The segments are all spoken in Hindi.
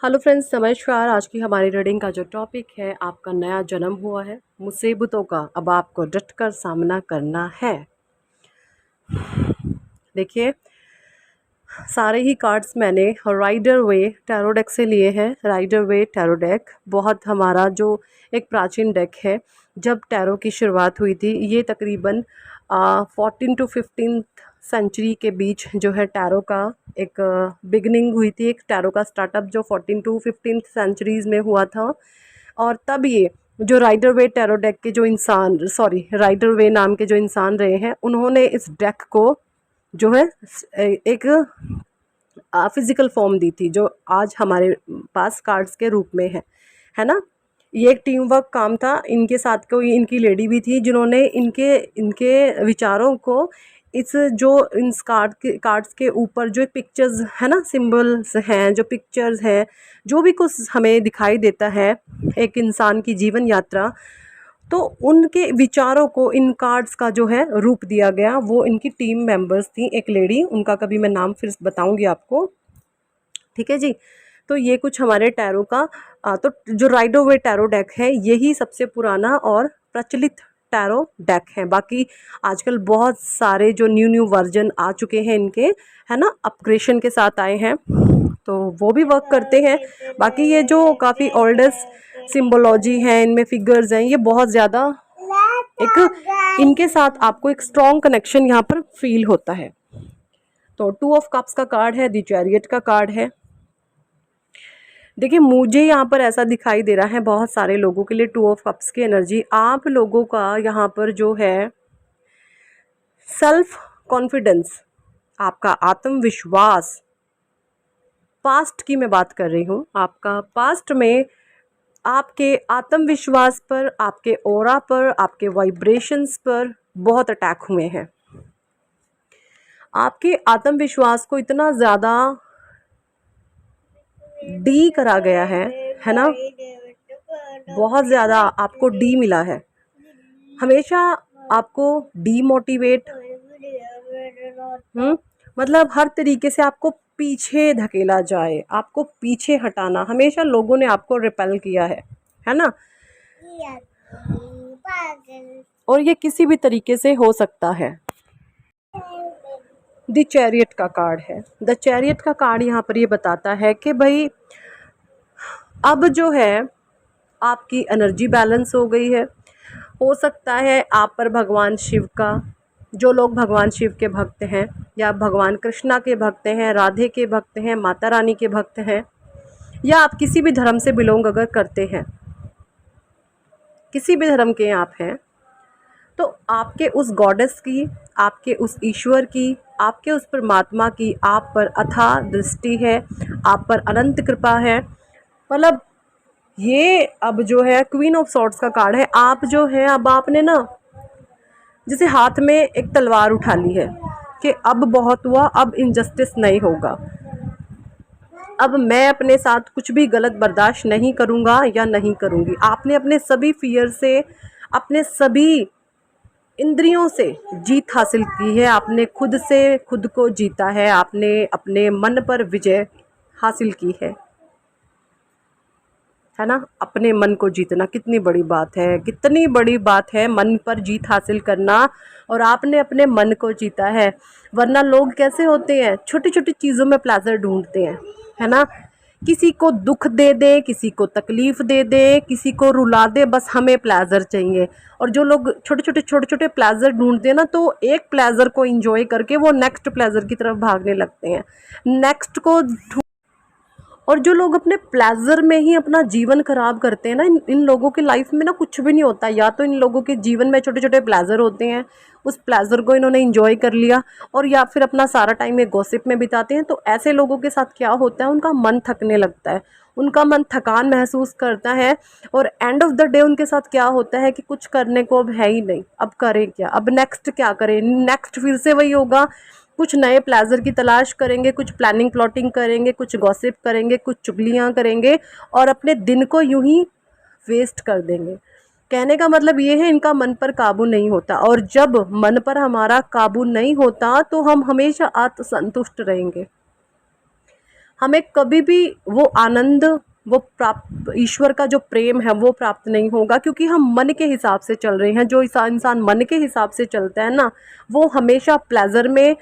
हेलो फ्रेंड्स, नमस्कार। आज की हमारी रीडिंग का जो टॉपिक है, आपका नया जन्म हुआ है, मुसीबतों का अब आपको डटकर सामना करना है। देखिए, सारे ही कार्ड्स मैंने राइडर वे टैरो डेक से लिए हैं। राइडर वे टैरो डेक बहुत हमारा जो एक प्राचीन डेक है। जब टैरो की शुरुआत हुई थी, ये तकरीबन 14 to 15 सेंचुरी के बीच जो है टैरो का एक बिगनिंग हुई थी। एक टैरो का स्टार्टअप जो 14 to 15 सेंचुरीज़ में हुआ था। और तब ये जो राइडर वे टैरो डेक के जो इंसान राइडर वे नाम के जो इंसान रहे हैं, उन्होंने इस डेक को जो है एक फिजिकल फॉर्म दी थी, जो आज हमारे पास कार्ड्स के रूप में है ना। ये एक टीम वर्क काम था। इनके साथ कोई इनकी लेडी भी थी, जिन्होंने इनके इनके विचारों को इस जो इन कार्ड्स के ऊपर जो पिक्चर्स है ना, सिंबल्स हैं, जो पिक्चर्स हैं, जो भी कुछ हमें दिखाई देता है एक इंसान की जीवन यात्रा, तो उनके विचारों को इन कार्ड्स का जो है रूप दिया गया। वो इनकी टीम मेंबर्स थी, एक लेडी, उनका कभी मैं नाम फिर बताऊंगी आपको। ठीक है जी। तो ये कुछ हमारे टैरो का तो जो राइडो वे टैरो डेक है, यही सबसे पुराना और प्रचलित टैरो डेक है। बाकी आजकल बहुत सारे जो न्यू वर्जन आ चुके हैं इनके, है ना, अपग्रेडेशन के साथ आए हैं, तो वो भी वर्क करते हैं। बाकी ये जो काफ़ी ओल्डेस्ट सिम्बोलॉजी है, इनमें फिगर्स हैं, ये बहुत ज़्यादा एक इनके साथ आपको एक स्ट्रॉन्ग कनेक्शन यहाँ पर फील होता है। तो 2 ऑफ कप्स का कार्ड है, द चैरियट का कार्ड है। देखिए, मुझे यहाँ पर ऐसा दिखाई दे रहा है बहुत सारे लोगों के लिए 2 ऑफ कप्स की एनर्जी। आप लोगों का यहाँ पर जो है सेल्फ कॉन्फिडेंस, आपका आत्मविश्वास, पास्ट की मैं बात कर रही हूँ, आपका पास्ट में आपके आत्मविश्वास पर, आपके ऑरा पर, आपके वाइब्रेशंस पर बहुत अटैक हुए हैं। आपके आत्मविश्वास को इतना ज़्यादा डी करा गया है ना, बहुत ज़्यादा आपको डी मिला है। हमेशा आपको डीमोटिवेट मतलब हर तरीके से आपको पीछे धकेला जाए, आपको पीछे हटाना, हमेशा लोगों ने आपको रिपेल किया है ना। और ये किसी भी तरीके से हो सकता है। द चैरियट का कार्ड है। द चैरियट का कार्ड यहाँ पर ये बताता है कि भाई अब जो है आपकी एनर्जी बैलेंस हो गई है। हो सकता है आप पर भगवान शिव का, जो लोग भगवान शिव के भक्त हैं, या भगवान कृष्णा के भक्त हैं, राधे के भक्त हैं, माता रानी के भक्त हैं, या आप किसी भी धर्म से बिलोंग अगर करते हैं, किसी भी धर्म के आप हैं, तो आपके उस गॉडेस की, आपके उस ईश्वर की, आपके उस परमात्मा की आप पर अथाह दृष्टि है, आप पर अनंत कृपा है। मतलब ये अब जो है क्वीन ऑफ सॉर्ड्स का कार्ड है। आप जो है, अब आपने ना जैसे हाथ में एक तलवार उठा ली है कि अब बहुत हुआ, अब इनजस्टिस नहीं होगा, अब मैं अपने साथ कुछ भी गलत बर्दाश्त नहीं करूँगा या नहीं करूँगी। आपने अपने सभी फियर से, अपने सभी इंद्रियों से जीत हासिल की है। आपने खुद से खुद को जीता है, आपने अपने मन पर विजय हासिल की है ना। अपने मन को जीतना कितनी बड़ी बात है, कितनी बड़ी बात है मन पर जीत हासिल करना। और आपने अपने मन को जीता है। वरना लोग कैसे होते हैं, छोटी छोटी चीज़ों में प्लेजर ढूंढते हैं, है ना। किसी को दुख दे दे, किसी को तकलीफ़ दे दे, किसी को रुला दे, बस हमें प्लेजर चाहिए। और जो लोग छोटे छोटे प्लेजर ढूंढते हैं ना, तो एक प्लेजर को इंजॉय करके वो नेक्स्ट प्लेजर की तरफ भागने लगते हैं, नेक्स्ट को। और जो लोग अपने प्लेजर में ही अपना जीवन खराब करते हैं ना, इन लोगों की लाइफ में ना कुछ भी नहीं होता। या तो इन लोगों के जीवन में छोटे छोटे प्लेजर होते हैं, उस प्लेजर को इन्होंने इंजॉय कर लिया, और या फिर अपना सारा टाइम एक गॉसिप में बिताते हैं। तो ऐसे लोगों के साथ क्या होता है, उनका मन थकने लगता है, उनका मन थकान महसूस करता है। और एंड ऑफ द डे उनके साथ क्या होता है कि कुछ करने को अब है ही नहीं, अब करें क्या, अब नेक्स्ट क्या करें, नेक्स्ट फिर से वही होगा। कुछ नए प्लेजर की तलाश करेंगे, कुछ प्लानिंग प्लॉटिंग करेंगे, कुछ गॉसिप करेंगे, कुछ चुगलियाँ करेंगे, और अपने दिन को यूं ही वेस्ट कर देंगे। कहने का मतलब ये है, इनका मन पर काबू नहीं होता। और जब मन पर हमारा काबू नहीं होता, तो हम हमेशा आत्मसंतुष्ट रहेंगे। हमें कभी भी वो आनंद, वो प्राप्त, ईश्वर का जो प्रेम है वो प्राप्त नहीं होगा, क्योंकि हम मन के हिसाब से चल रहे हैं। जो इंसान मन के हिसाब से चलता है ना, वो हमेशा प्लेजर में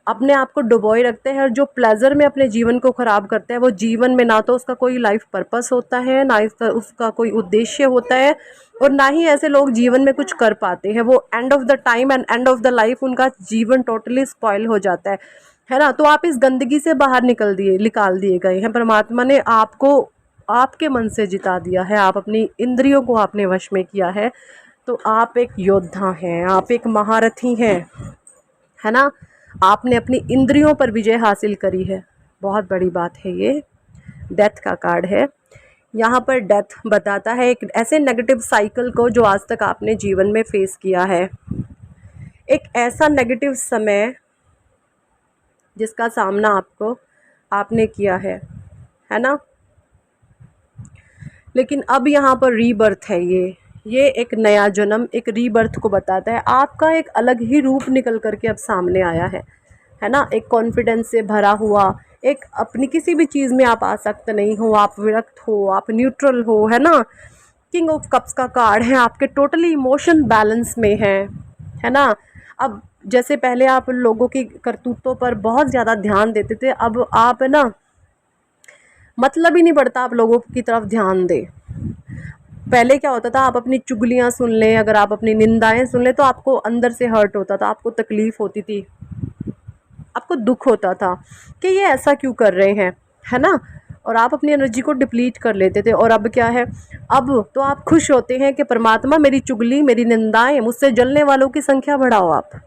अपने आप को डुबोए रखते हैं, और जो प्लेजर में अपने जीवन को ख़राब करता है, वो जीवन में ना तो उसका कोई लाइफ पर्पस होता है, ना उसका कोई उद्देश्य होता है, और ना ही ऐसे लोग जीवन में कुछ कर पाते हैं। वो end of the time and end of the life उनका जीवन टोटली स्पॉइल हो जाता है ना। तो आप इस गंदगी से बाहर निकाल दिए गए हैं। परमात्मा ने आपको आपके मन से जिता दिया है, आप अपनी इंद्रियों को आपने वश में किया है। तो आप एक योद्धा हैं, आप एक महारथी हैं, है ना। आपने अपनी इंद्रियों पर विजय हासिल करी है, बहुत बड़ी बात है ये। डेथ का कार्ड है यहाँ पर। डेथ बताता है एक ऐसे नेगेटिव साइकिल को जो आज तक आपने जीवन में फेस किया है, एक ऐसा नेगेटिव समय जिसका सामना आपने किया है ना। लेकिन अब यहाँ पर रीबर्थ है, ये एक नया जन्म, एक रीबर्थ को बताता है। आपका एक अलग ही रूप निकल करके अब सामने आया है ना। एक कॉन्फिडेंस से भरा हुआ, एक अपनी किसी भी चीज़ में आप आसक्त नहीं हो, आप विरक्त हो, आप न्यूट्रल हो, है ना। किंग ऑफ कप्स का कार्ड है, आपके टोटली इमोशन बैलेंस में है ना। अब जैसे पहले आप लोगों की करतूतों पर बहुत ज़्यादा ध्यान देते थे, अब आप है ना, मतलब ही नहीं पड़ता आप लोगों की तरफ ध्यान दें। पहले क्या होता था, आप अपनी चुगलियाँ सुन लें, अगर आप अपनी निंदाएं सुन लें तो आपको अंदर से हर्ट होता था, आपको तकलीफ़ होती थी, आपको दुख होता था कि ये ऐसा क्यों कर रहे हैं, है ना। और आप अपनी एनर्जी को डिप्लीट कर लेते थे। और अब क्या है, अब तो आप खुश होते हैं कि परमात्मा मेरी चुगली, मेरी निंदाएं, मुझसे जलने वालों की संख्या बढ़ाओ आप।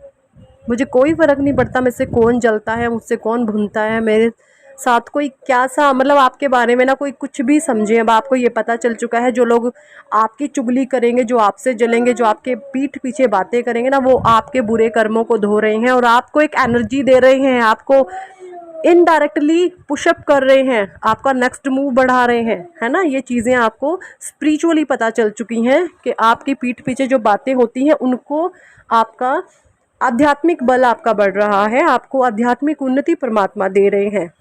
मुझे कोई फ़र्क नहीं पड़ता मुझसे कौन जलता है, मुझसे कौन भुनता है, मेरे साथ कोई क्या सा, मतलब आपके बारे में ना कोई कुछ भी समझे। अब आपको ये पता चल चुका है, जो लोग आपकी चुगली करेंगे, जो आपसे जलेंगे, जो आपके पीठ पीछे बातें करेंगे ना, वो आपके बुरे कर्मों को धो रहे हैं और आपको एक एनर्जी दे रहे हैं, आपको इनडायरेक्टली पुशअप कर रहे हैं, आपका नेक्स्ट मूव बढ़ा रहे हैं, है ना। ये चीज़ें आपको स्पिरिचुअली पता चल चुकी हैं कि आपकी पीठ पीछे जो बातें होती हैं उनको आपका आध्यात्मिक बल आपका बढ़ रहा है, आपको आध्यात्मिक उन्नति परमात्मा दे रहे हैं।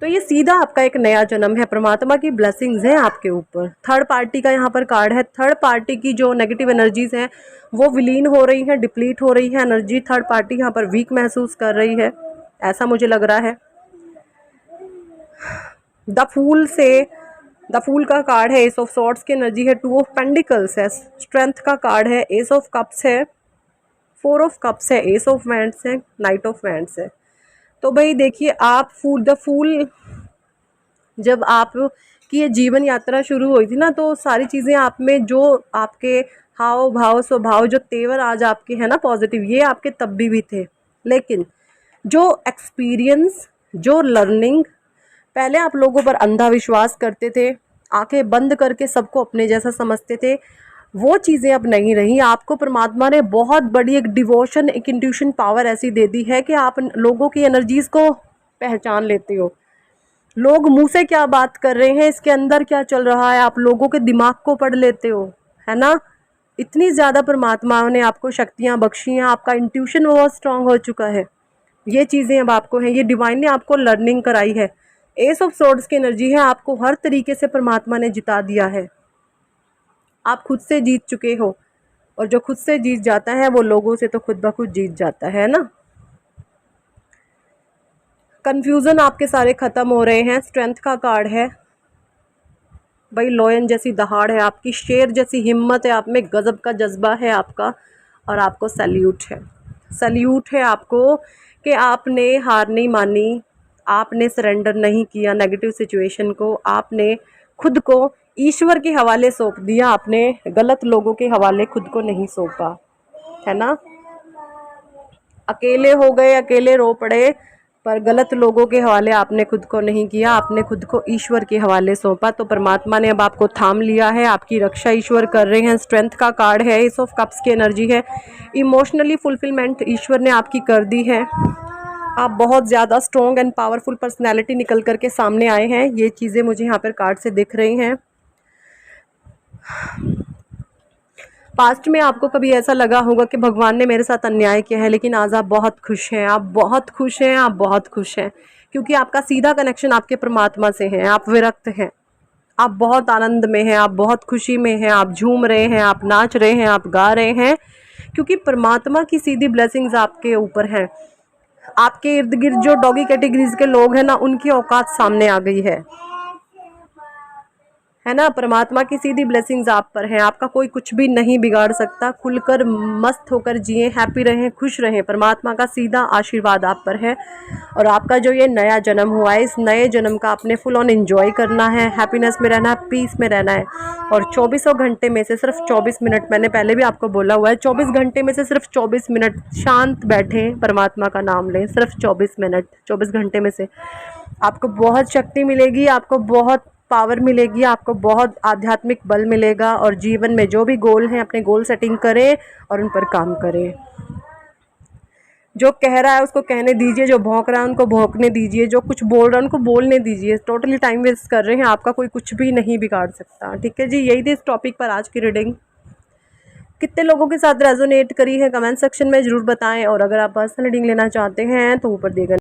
तो ये सीधा आपका एक नया जन्म है, परमात्मा की ब्लेसिंग्स हैं आपके ऊपर। थर्ड पार्टी का यहाँ पर कार्ड है। थर्ड पार्टी की जो नेगेटिव एनर्जीज हैं वो विलीन हो रही हैं, डिप्लीट हो रही है एनर्जी। थर्ड पार्टी यहाँ पर वीक महसूस कर रही है, ऐसा मुझे लग रहा है। द फूल का कार्ड है, एस ऑफ सॉर्ड्स की एनर्जी है, टू ऑफ पेंडिकल्स है, स्ट्रेंथ का कार्ड है, एस ऑफ कप्स है, फोर ऑफ कप्स है, एस ऑफ वैंड्स है, नाइट ऑफ वैंड्स है। तो भाई देखिए, आप द फूल, जब आप की ये जीवन यात्रा शुरू हुई थी ना, तो सारी चीज़ें आप में, जो आपके हाव भाव स्वभाव, जो तेवर आज आपके हैं ना पॉजिटिव, ये आपके तब भी थे। लेकिन जो एक्सपीरियंस, जो लर्निंग, पहले आप लोगों पर अंधा विश्वास करते थे, आंखें बंद करके सबको अपने जैसा समझते थे, वो चीज़ें अब नहीं रही। आपको परमात्मा ने बहुत बड़ी एक डिवोशन, एक इंट्यूशन पावर ऐसी दे दी है कि आप लोगों की एनर्जीज़ को पहचान लेते हो। लोग मुंह से क्या बात कर रहे हैं, इसके अंदर क्या चल रहा है, आप लोगों के दिमाग को पढ़ लेते हो, है ना। इतनी ज़्यादा परमात्मा ने आपको शक्तियाँ बख्शी हैं, आपका इंट्यूशन बहुत स्ट्रांग हो चुका है। ये चीज़ें अब आपको हैं, ये डिवाइन ने आपको लर्निंग कराई है। एस ऑफ सोर्ड्स की एनर्जी है, आपको हर तरीके से परमात्मा ने जिता दिया है। आप खुद से जीत चुके हो, और जो खुद से जीत जाता है वो लोगों से तो खुद ब खुद जीत जाता है ना। कंफ्यूजन आपके सारे ख़त्म हो रहे हैं। स्ट्रेंथ का कार्ड है भाई, लॉयन जैसी दहाड़ है आपकी, शेर जैसी हिम्मत है आप में, गजब का जज्बा है आपका, और आपको सल्यूट है आपको कि आपने हार नहीं मानी, आपने सरेंडर नहीं किया नेगेटिव सिचुएशन को, आपने खुद को ईश्वर के हवाले सौंप दिया, आपने गलत लोगों के हवाले खुद को नहीं सौंपा, है ना। अकेले हो गए, अकेले रो पड़े, पर गलत लोगों के हवाले आपने खुद को नहीं किया, आपने खुद को ईश्वर के हवाले सौंपा। तो परमात्मा ने अब आपको थाम लिया है, आपकी रक्षा ईश्वर कर रहे हैं। स्ट्रेंथ का कार्ड है, एस ऑफ कप्स की एनर्जी है, इमोशनली फुलफिलमेंट ईश्वर ने आपकी कर दी है। आप बहुत ज़्यादा स्ट्रॉन्ग एंड पावरफुल पर्सनैलिटी निकल करके सामने आए हैं, ये चीज़ें मुझे यहाँ पर कार्ड से दिख रही हैं। पास्ट में आपको कभी ऐसा लगा होगा कि भगवान ने मेरे साथ अन्याय किया है, लेकिन आज आप बहुत खुश हैं, आप बहुत खुश हैं, आप बहुत खुश हैं, क्योंकि आपका सीधा कनेक्शन आपके परमात्मा से है। आप विरक्त हैं, आप बहुत आनंद में हैं, आप बहुत खुशी में हैं, आप झूम रहे हैं, आप नाच रहे हैं, आप गा रहे हैं, क्योंकि परमात्मा की सीधी ब्लेसिंग्स आपके ऊपर हैं। आपके इर्द गिर्द जो डॉगी कैटेगरीज के लोग हैं ना, उनकी औकात सामने आ गई है ना। परमात्मा की सीधी ब्लेसिंग्स आप पर हैं, आपका कोई कुछ भी नहीं बिगाड़ सकता। खुलकर मस्त होकर जिए, हैप्पी रहें, खुश रहें, परमात्मा का सीधा आशीर्वाद आप पर है। और आपका जो ये नया जन्म हुआ है, इस नए जन्म का आपने फुल ऑन एंजॉय करना है, हैप्पीनेस में रहना है, पीस में रहना है। और 24 घंटे में से सिर्फ 24 मिनट, मैंने पहले भी आपको बोला हुआ है, 24 घंटे में से सिर्फ 24 मिनट शांत बैठें, परमात्मा का नाम लें। सिर्फ 24 मिनट, 24 घंटे में से आपको बहुत शक्ति मिलेगी, आपको बहुत पावर मिलेगी, आपको बहुत आध्यात्मिक बल मिलेगा। और जीवन में जो भी गोल हैं, अपने गोल सेटिंग करें और उन पर काम करें। जो कह रहा है उसको कहने दीजिए, जो भौंक रहा है उनको भौंकने दीजिए, जो कुछ बोल रहा है उनको बोलने दीजिए। टोटली टाइम वेस्ट कर रहे हैं, आपका कोई कुछ भी नहीं बिगाड़ सकता। ठीक है जी, यही थी इस टॉपिक पर आज की रीडिंग। कितने लोगों के साथ रेजोनेट करी है कमेंट सेक्शन में ज़रूर बताएं। और अगर आप पर्सनल रीडिंग लेना चाहते हैं तो ऊपर दिए गए